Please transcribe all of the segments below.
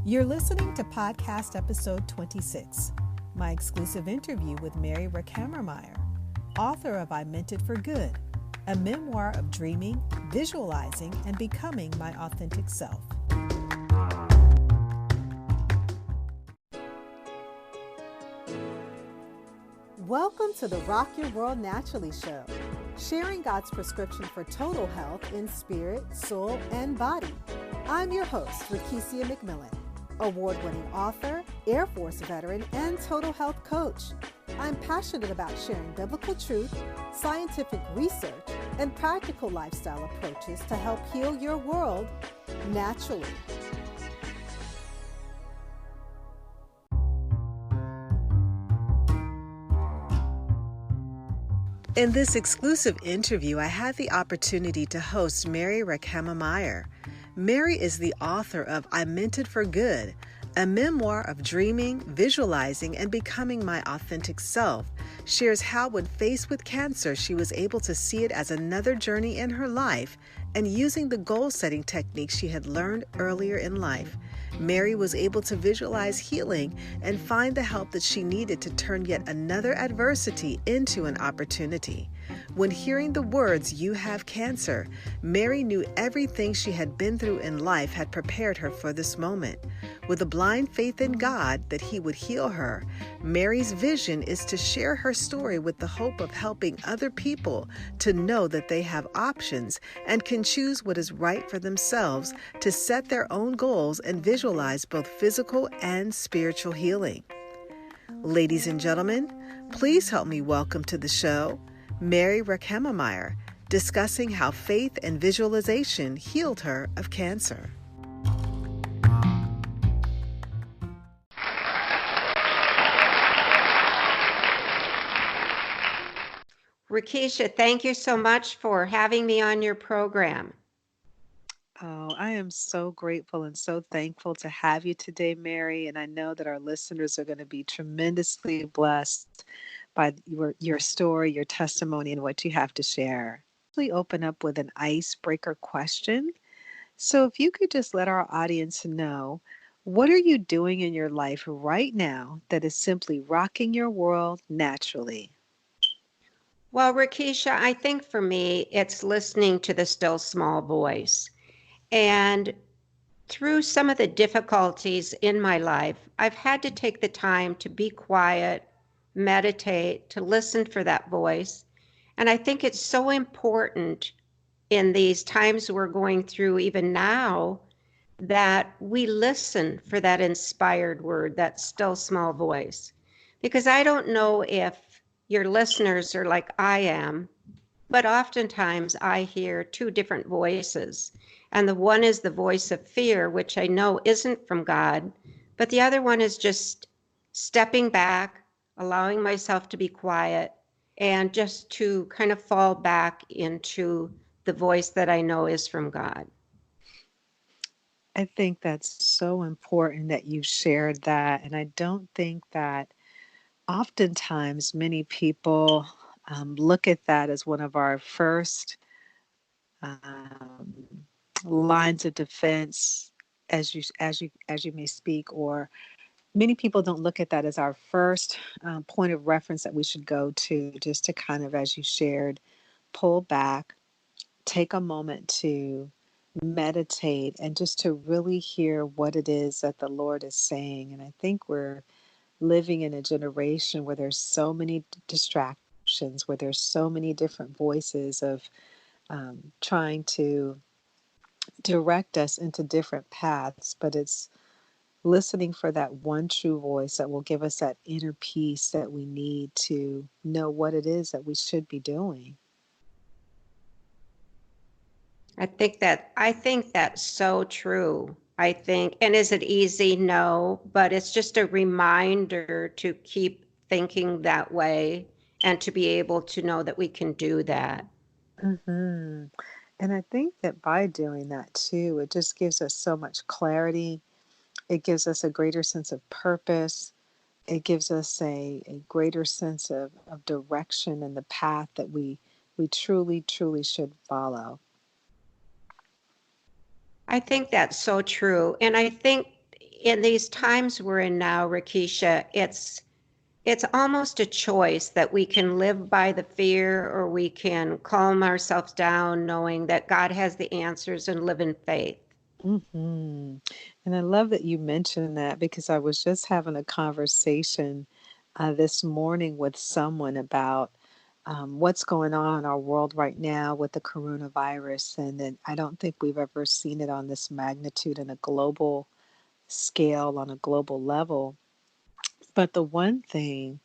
You're listening to podcast episode 26, my exclusive interview with Mary Rechkemmer-Meyer, author of I Meant It for Good, a memoir of dreaming, visualizing, and becoming my authentic self. Welcome to the Rock Your World Naturally show, sharing God's prescription for total health in spirit, soul, and body. I'm your host, Rechkemmer-Meyer, award-winning author, Air Force veteran, and total health coach. I'm passionate about sharing biblical truth, scientific research, and practical lifestyle approaches to help heal your world naturally. In this exclusive interview, I had the opportunity to host Mary Rechkemmer-Meyer. Mary is the author of I Meant It for Good, a memoir of dreaming, visualizing, and becoming my authentic self. Shares how when faced with cancer, she was able to see it as another journey in her life and using the goal-setting techniques she had learned earlier in life. Mary was able to visualize healing and find the help that she needed to turn yet another adversity into an opportunity. When hearing the words, "You have cancer," Mary knew everything she had been through in life had prepared her for this moment. With a blind faith in God that He would heal her, Mary's vision is to share her story with the hope of helping other people to know that they have options and can choose what is right for themselves to set their own goals and visualize both physical and spiritual healing. Ladies and gentlemen, please help me welcome to the show Mary Rechkemmer-Meyer, discussing how faith and visualization healed her of cancer. Rakesha, thank you so much for having me on your program. Oh, I am so grateful and so thankful to have you today, Mary. And I know that our listeners are going to be tremendously blessed by your story, your testimony, and what you have to share. We open up with an icebreaker question. So if you could just let our audience know, what are you doing in your life right now that is simply rocking your world naturally? Well, Rakesha, I think for me, it's listening to the still small voice. And through some of the difficulties in my life, I've had to take the time to be quiet, meditate, to listen for that voice. And I think it's so important in these times we're going through, even now, that we listen for that inspired word, that still small voice. Because I don't know if your listeners are like I am, but oftentimes I hear two different voices. And the one is the voice of fear, which I know isn't from God, but the other one is just stepping back, allowing myself to be quiet, and just to kind of fall back into the voice that I know is from God. I think that's so important that you shared that. And I don't think that oftentimes many people look at that as one of our first um, lines of defense as you may speak, or many people don't look at that as our first point of reference that we should go to, just to kind of, as you shared, pull back, take a moment to meditate and just to really hear what it is that the Lord is saying. And I think we're living in a generation where there's so many distractions, where there's so many different voices of trying to direct us into different paths, but it's listening for that one true voice that will give us that inner peace that we need to know what it is that we should be doing. I think that's so true. I think, and is it easy? No, but it's just a reminder to keep thinking that way and to be able to know that we can do that. Mm-hmm. And I think that by doing that too, it just gives us so much clarity. It gives us a greater sense of purpose. It gives us a greater sense of direction and the path that we truly, truly should follow. I think that's so true. And I think in these times we're in now, Rakisha, it's almost a choice that we can live by the fear or we can calm ourselves down knowing that God has the answers and live in faith. Hmm. And I love that you mentioned that because I was just having a conversation this morning with someone about what's going on in our world right now with the coronavirus. And then I don't think we've ever seen it on this magnitude in a global scale, on a global level. But the one thing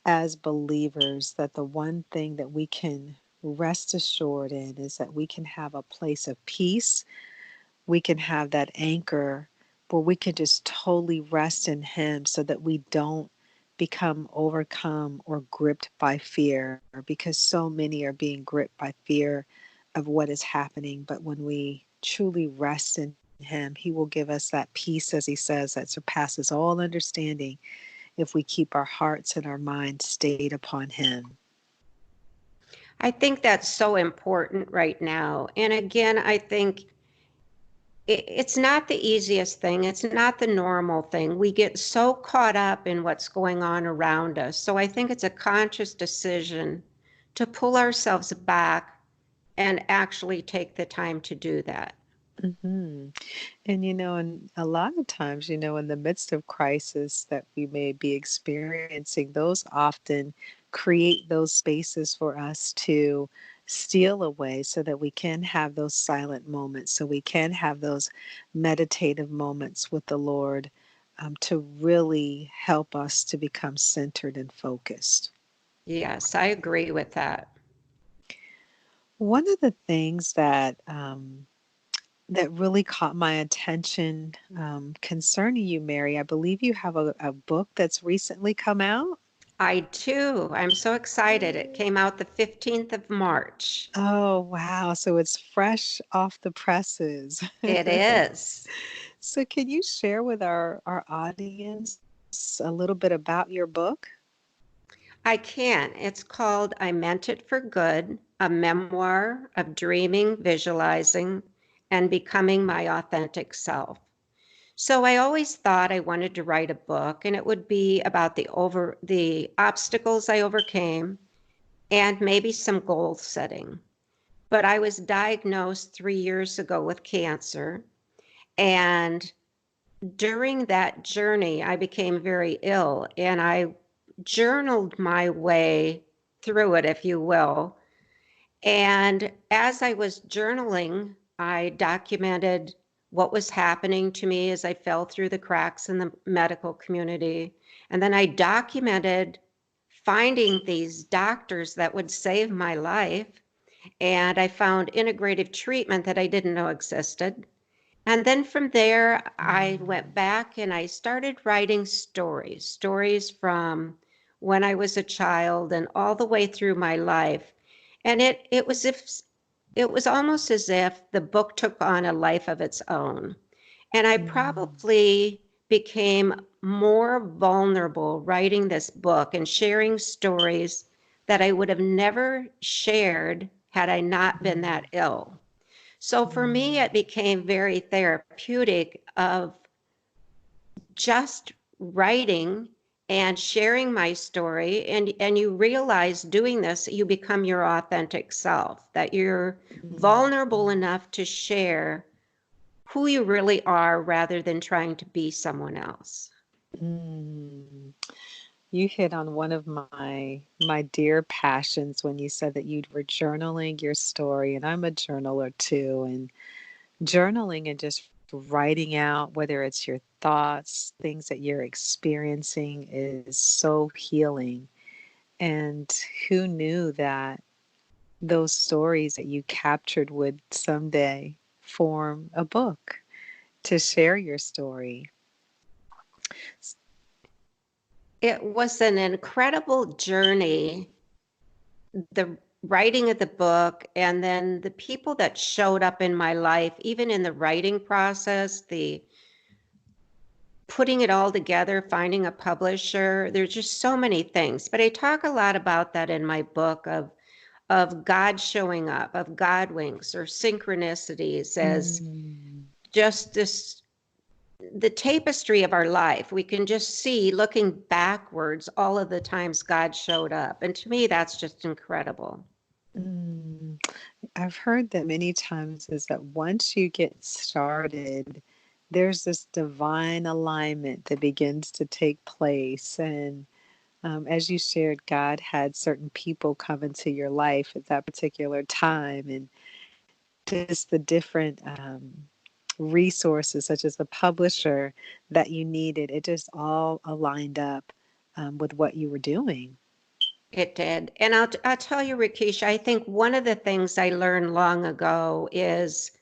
as believers, that the one thing that we can rest assured in is that we can have a place of peace. We can have that anchor where we can just totally rest in Him so that we don't become overcome or gripped by fear, because so many are being gripped by fear of what is happening. But when we truly rest in Him, He will give us that peace, as He says, that surpasses all understanding if we keep our hearts and our minds stayed upon Him. I think that's so important right now. And again, I think it's not the easiest thing. It's not the normal thing. We get so caught up in what's going on around us. So I think it's a conscious decision to pull ourselves back and actually take the time to do that. Hmm. And and a lot of times, in the midst of crisis that we may be experiencing, those often create those spaces for us to steal away so that we can have those silent moments, so we can have those meditative moments with the Lord, to really help us to become centered and focused. Yes, I agree with that. One of the things that really caught my attention concerning you, Mary. I believe you have a book that's recently come out. I too. I'm so excited. It came out the 15th of March. Oh, wow. So it's fresh off the presses. It is. So, can you share with our audience a little bit about your book? I can. It's called I Meant It for Good, a memoir of dreaming, visualizing, and becoming my authentic self. So I always thought I wanted to write a book and it would be about the obstacles I overcame and maybe some goal setting. But I was diagnosed 3 years ago with cancer, and during that journey I became very ill and I journaled my way through it, if you will. And as I was journaling, I documented what was happening to me as I fell through the cracks in the medical community. And then I documented finding these doctors that would save my life. And I found integrative treatment that I didn't know existed. And then from there, I went back and I started writing stories from when I was a child and all the way through my life. And it was almost as if the book took on a life of its own. And I Mm, probably became more vulnerable writing this book and sharing stories that I would have never shared had I not been mm, that ill. So for me, it mm, became very therapeutic of just writing and sharing my story. And you realize doing this, you become your authentic self, that you're mm, vulnerable enough to share who you really are rather than trying to be someone else. mm. You hit on one of my dear passions when you said that you were journaling your story, and I'm a journaler too. And journaling and just writing out, whether it's your thoughts, things that you're experiencing, is so healing. And who knew that those stories that you captured would someday form a book to share your story? It was an incredible journey, the writing of the book, and then the people that showed up in my life, even in the writing process, the putting it all together, finding a publisher. There's just so many things. But I talk a lot about that in my book of God showing up, of God winks or synchronicities as Mm, just this the tapestry of our life. We can just see, looking backwards, all of the times God showed up. And to me, that's just incredible. Mm. I've heard that many times is that once you get started, there's this divine alignment that begins to take place. And as you shared, God had certain people come into your life at that particular time, and just the different resources, such as the publisher that you needed. It just all aligned up with what you were doing. It did. And I'll tell you, Rakesha, I think one of the things I learned long ago is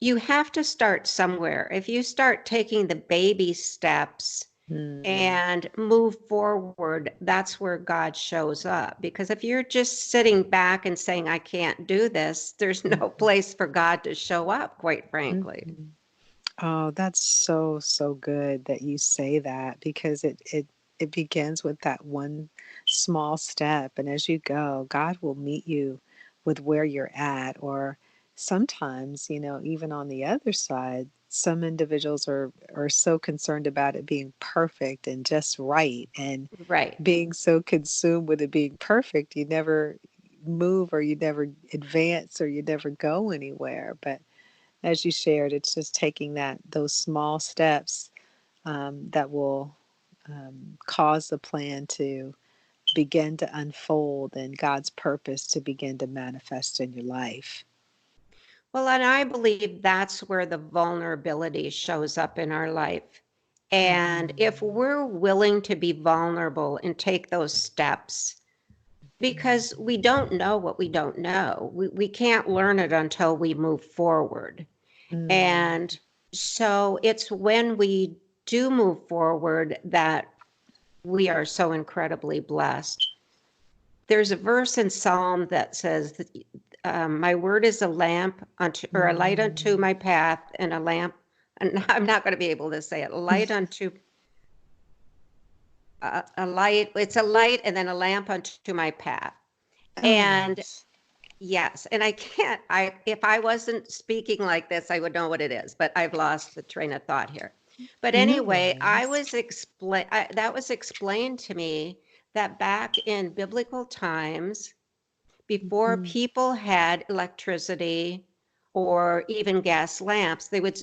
you have to start somewhere. If you start taking the baby steps Mm, and move forward, that's where God shows up. Because if you're just sitting back and saying, I can't do this, there's no mhm, place for God to show up, quite frankly. mhm. Oh, that's so, so good that you say that, because it begins with that one small step. And as you go, God will meet you with where you're at. Or sometimes, even on the other side, some individuals are so concerned about it being perfect and just right, and Right. being so consumed with it being perfect, you never move, or you never advance, or you never go anywhere. But as you shared, it's just taking those small steps that will cause the plan to begin to unfold, and God's purpose to begin to manifest in your life. Well, and I believe that's where the vulnerability shows up in our life. And if Mm, we're willing to be vulnerable and take those steps, because we don't know what we don't know, we can't learn it until we move forward. mm, And so it's when we do move forward that we are so incredibly blessed. There's a verse in Psalm that says that my word is a lamp unto, or a light unto mm. my path, and a lamp, and I'm not going to be able to say it, light unto a light, it's a light and then a lamp unto my path. Oh, And yes. yes, and I can't, if I wasn't speaking like this, I would know what it is, but I've lost the train of thought here. But No anyway, worries. that was explained to me that back in biblical times, before Mhm, people had electricity or even gas lamps, they would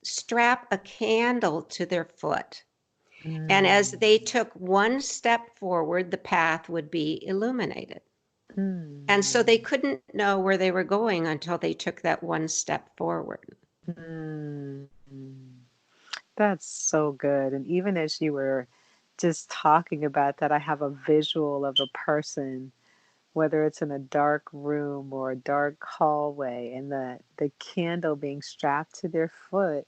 strap a candle to their foot. And as mm, they took one step forward, the path would be illuminated. And so they mm, couldn't know where they were going until they took that one step forward. mm. That's so good. And even as you were just talking about that, I have a visual of a person, whether it's in a dark room or a dark hallway, and the candle being strapped to their foot.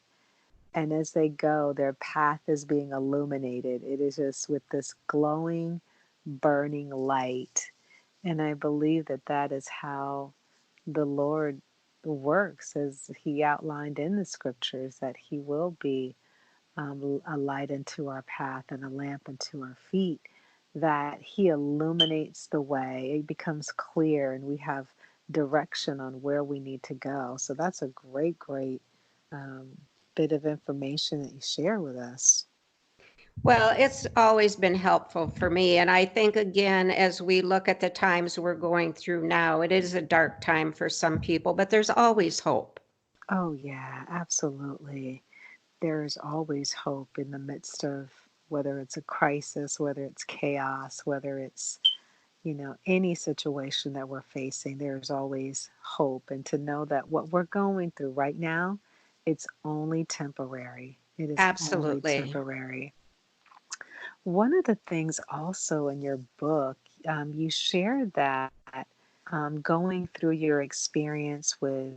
And as they go, their path is being illuminated. It is just with this glowing, burning light. And I believe that that is how the Lord works, as He outlined in the scriptures, that He will be a light unto our path and a lamp unto our feet, that He illuminates the way. It becomes clear, and we have direction on where we need to go. So that's a great, great um, bit of information that you share with us. Well, it's always been helpful for me. And I think, again, as we look at the times we're going through now, it is a dark time for some people, but there's always hope. Oh, yeah, absolutely. There is always hope in the midst of, whether it's a crisis, whether it's chaos, whether it's any situation that we're facing, there's always hope. And to know that what we're going through right now, it's only temporary. It is only Absolutely. temporary. One of the things also in your book, you shared that going through your experience with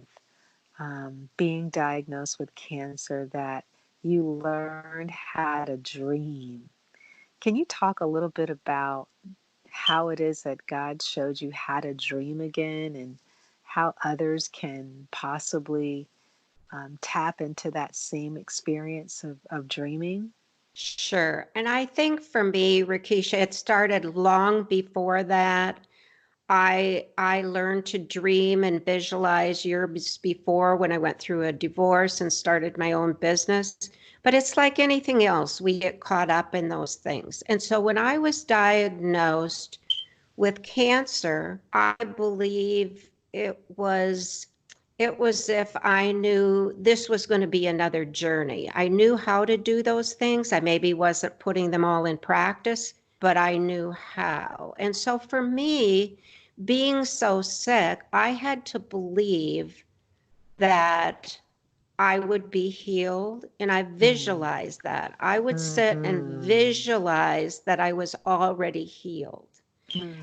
being diagnosed with cancer, that you learned how to dream. Can you talk a little bit about how it is that God showed you how to dream again, and how others can possibly tap into that same experience of dreaming? Sure. And I think for me, Rakesha, it started long before that. I learned to dream and visualize years before when I went through a divorce and started my own business. But it's like anything else, we get caught up in those things. And so when I was diagnosed with cancer, I believe it was if I knew this was going to be another journey. I knew how to do those things. I maybe wasn't putting them all in practice, but I knew how. And so for me, being so sick, I had to believe that I would be healed. And I visualized that. I would sit and Mm-hmm. visualize that I was already healed.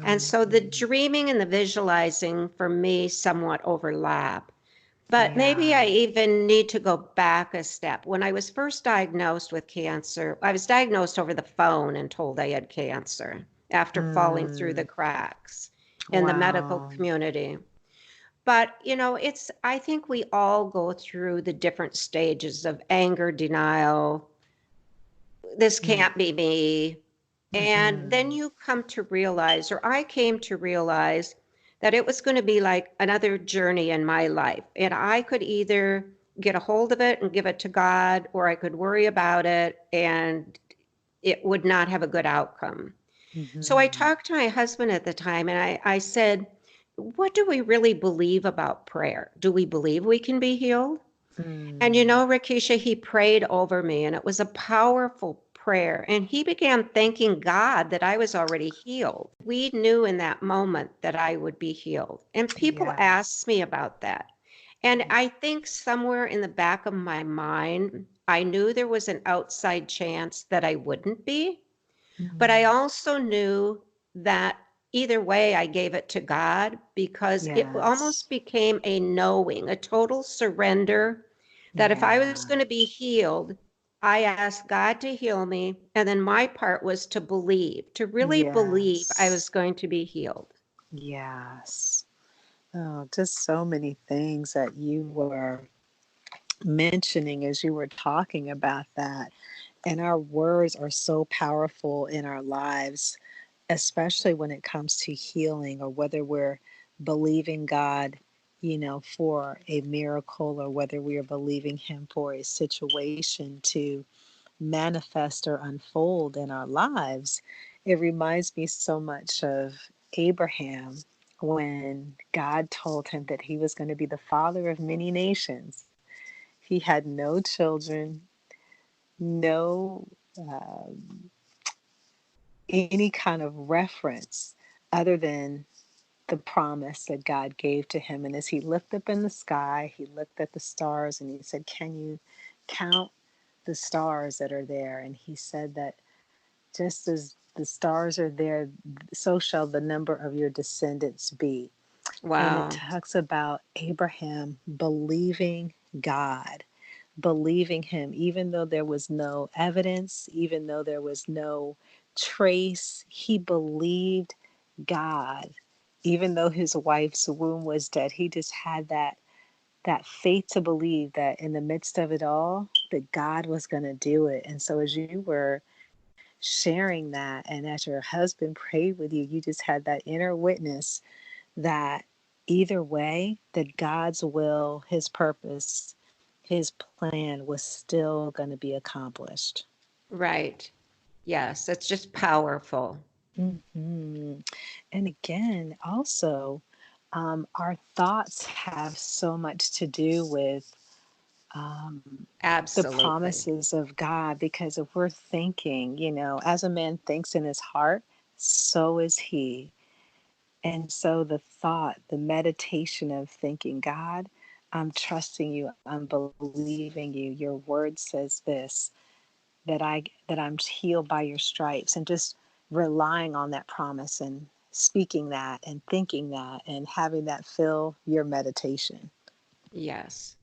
And so the Mm-hmm. dreaming and the visualizing for me somewhat overlap. But maybe Yeah. I even need to go back a step. When I was first diagnosed with cancer, I was diagnosed over the phone and told I had cancer after falling through the Mm. cracks in the medical Wow. community. But, I think we all go through the different stages of anger, denial. This can't be me. And then Mm-hmm. you come to realize, or I came to realize, that it was going to be like another journey in my life. And I could either get a hold of it and give it to God, or I could worry about it and it would not have a good outcome. So I Mm-hmm. talked to my husband at the time and I said, what do we really believe about prayer? Do we believe we can be healed? And Mm. Rakesha, he prayed over me, and it was a powerful prayer. And he began thanking God that I was already healed. We knew in that moment that I would be healed. And people asked Yes. me about that. And I think somewhere in the back of my mind, I knew there was an outside chance that I wouldn't be. But I Mm. also knew that either way, I gave it to God because it Yes. almost became a knowing, a total surrender that if I was Yeah. going to be healed, I asked God to heal me. And then my part was to believe, to really believe I was Yes. going to be healed. Yes. Oh, just so many things that you were mentioning as you were talking about that. And our words are so powerful in our lives, especially when it comes to healing or whether we're believing God, for a miracle or whether we are believing Him for a situation to manifest or unfold in our lives. It reminds me so much of Abraham when God told him that he was going to be the father of many nations. He had no children, no any kind of reference other than the promise that God gave to him. And as he looked up in the sky, he looked at the stars and he said, "Can you count the stars that are there?" And he said that just as the stars are there, so shall the number of your descendants be. And it Wow. talks about Abraham believing God, believing him, even though there was no evidence, even though there was no trace, he believed God. Even though his wife's womb was dead, he just had that faith to believe that in the midst of it all, that God was going to do it. And so as you were sharing that and as your husband prayed with you, you just had that inner witness that either way, that God's will, his purpose, his plan was still going to be accomplished. Right. Yes, it's just powerful. Hmm. And again, also, our thoughts have so much to do with um, the Absolutely. promises of God, because if we're thinking, as a man thinks in his heart, so is he. And so the thought, the meditation of thinking, God, I'm trusting you, I'm believing you. Your word says this, that I'm healed by your stripes, and just relying on that promise and speaking that and thinking that and having that fill your meditation. Yes.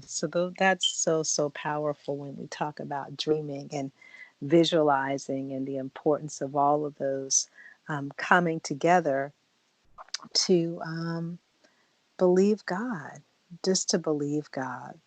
So that's so powerful when we talk about dreaming and visualizing and the importance of all of those coming together to believe God, just to believe God.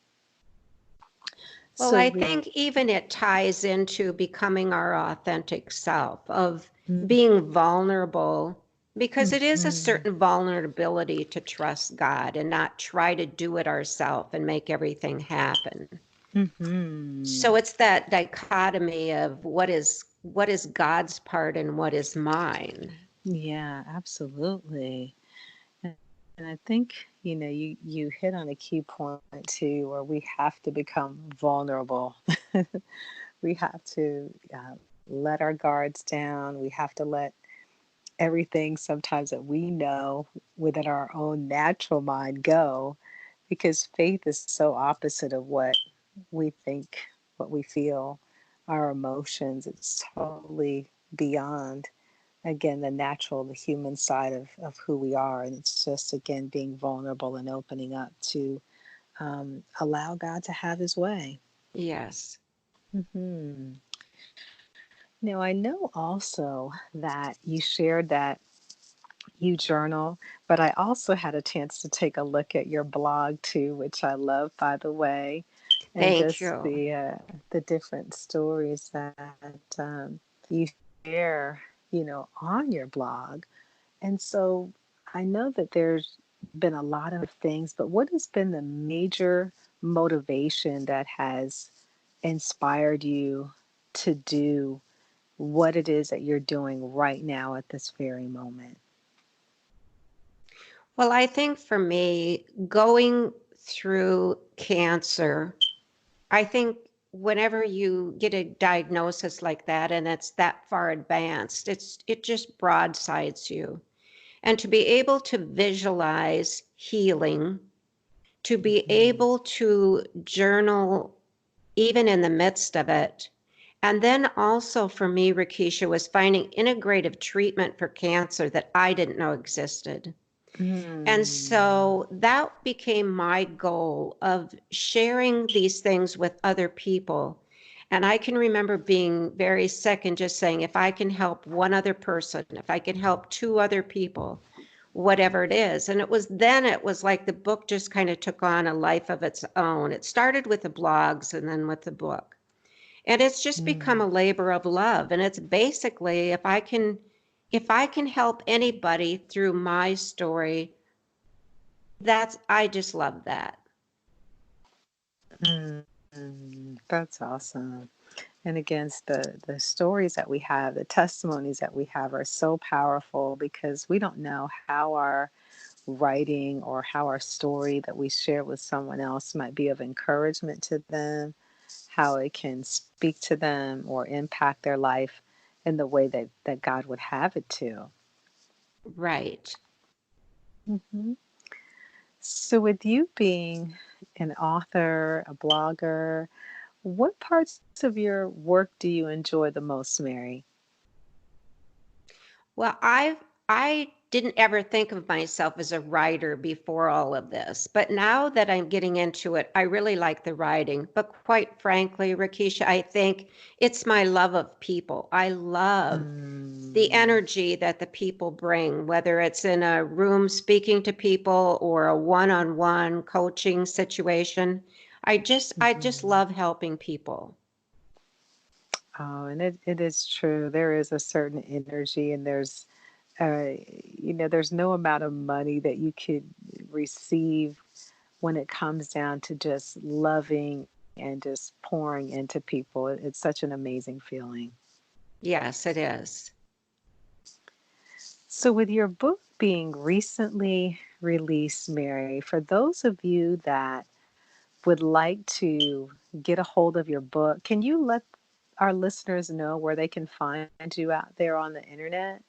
Well, So I we, think even it ties into becoming our authentic self, of mm, being vulnerable, because it is a mhm. certain vulnerability to trust God and not try to do it ourselves and make everything happen. So Mm-hmm. it's that dichotomy of what is God's part and what is mine. Yeah, absolutely. And I think, you hit on a key point too, where we have to become vulnerable. We have to let our guards down. We have to let everything sometimes that we know within our own natural mind go, because faith is so opposite of what we think, what we feel, our emotions. It's totally beyond, again, the natural, the human side of who we are. And it's just, again, being vulnerable and opening up to allow God to have his way. Yes. Hmm. Now, I know also that you shared that you journal, but I also had a chance to take a look at your blog too, which I love, by the way, and Thank just you. the different stories that you share, on your blog. And so I know that there's been a lot of things, but what has been the major motivation that has inspired you to do what it is that you're doing right now at this very moment? Well, I think for me, going through cancer, I think whenever you get a diagnosis like that and it's that far advanced, it just broadsides you. And to be able to visualize healing, to be Mhm. able to journal even in the midst of it. And then also for me, Rakisha, was finding integrative treatment for cancer that I didn't know existed. And Mm. so that became my goal of sharing these things with other people. And I can remember being very sick and just saying, if I can help one other person, if I can help two other people, whatever it is. And it was like the book just kind of took on a life of its own. It started with the blogs and then with the book. And it's just become Mm. a labor of love. And it's basically if I can help anybody through my story, I just love that. Mm. That's awesome. And again, the stories that we have, the testimonies that we have are so powerful, because we don't know how our writing or how our story that we share with someone else might be of encouragement to them, how it can speak to them or impact their life in the way that God would have it to. Right. Hmm. So, with you being an author, a blogger, what parts of your work do you enjoy the most, Mary? Well, I didn't ever think of myself as a writer before all of this, but now that I'm getting into it, I really like the writing. But quite frankly, Rakisha, I think it's my love of people. I love the Mm. energy that the people bring, whether it's in a room speaking to people or a one-on-one coaching situation. I just Mhm. love helping people. Oh, and it is true. There is a certain energy, and there's no amount of money that you could receive when it comes down to just loving and just pouring into people. It's such an amazing feeling. Yes, it is. So, with your book being recently released, Mary, for those of you that would like to get a hold of your book, can you let our listeners know where they can find you out there on the internet?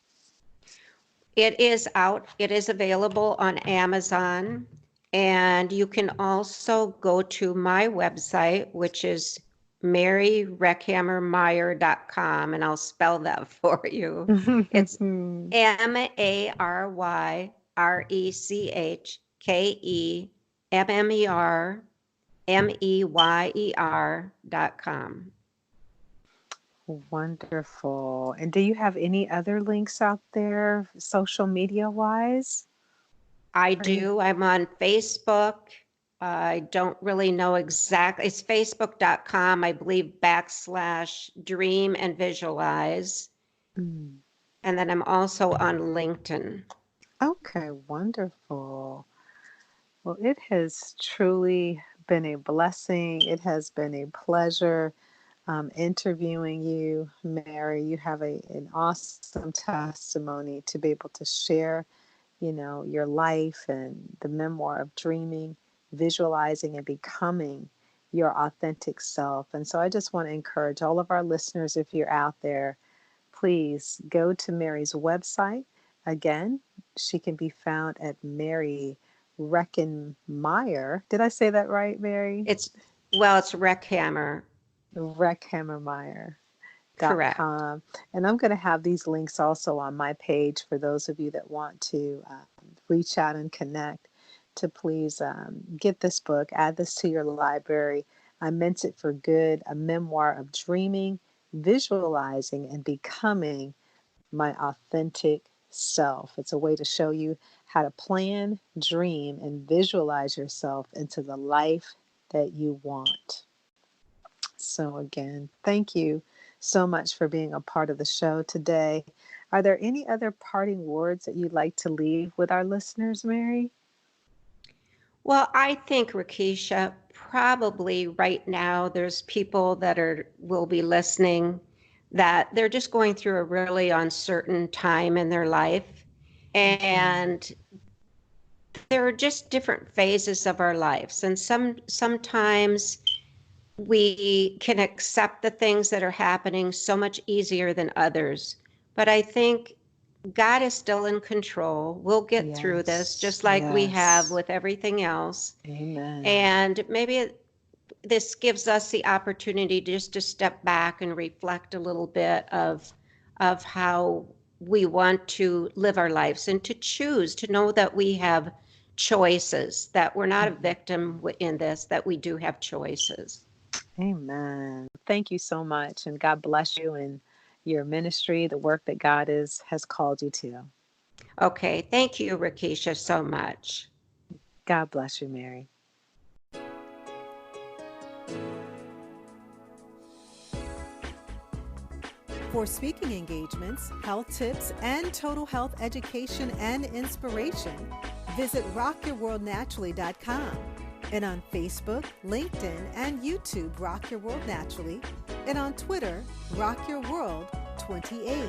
It is out, it is available on Amazon, and you can also go to my website, which is MaryRechkemmer-Meyer.com, and I'll spell that for you. It's Wonderful. And do you have any other links out there, social media wise? I Or any? do. I'm on Facebook. I don't really know exactly. It's facebook.com, I believe, /dream and visualize. Mm. And then I'm also on LinkedIn. Okay, wonderful. Well, it has truly been a blessing. It has been a pleasure interviewing you, Mary. You have an awesome testimony to be able to share, your life and the memoir of dreaming, visualizing, and becoming your authentic self. And so I just want to encourage all of our listeners, if you're out there, please go to Mary's website. Again, she can be found at Mary Rechkemmer-Meyer. Did I say that right, Mary? It's Rechkemmer. Rechkemmer-Meyer. Correct. Com. And I'm going to have these links also on my page for those of you that want to reach out and connect, to please get this book, add this to your library. I Meant It for Good, a memoir of dreaming, visualizing, and becoming my authentic self. It's a way to show you how to plan, dream, and visualize yourself into the life that you want. So, again, thank you so much for being a part of the show today. Are there any other parting words that you'd like to leave with our listeners, Mary? Well, I think, Rakesha, probably right now there's people that will be listening that they're just going through a really uncertain time in their life. And there are just different phases of our lives. And sometimes we can accept the things that are happening so much easier than others. But I think God is still in control. We'll get through this just like we have with everything else. Amen. And maybe this gives us the opportunity just to step back and reflect a little bit of how we want to live our lives, and to choose to know that we have choices, that we're not a victim in this, that we do have choices. Amen. Thank you so much. And God bless you in your ministry, the work that God has called you to. Okay. Thank you, Rakesha, so much. God bless you, Mary. For speaking engagements, health tips, and total health education and inspiration, visit rockyourworldnaturally.com. And on Facebook, LinkedIn, and YouTube, Rock Your World Naturally, and on Twitter, Rock Your World 28.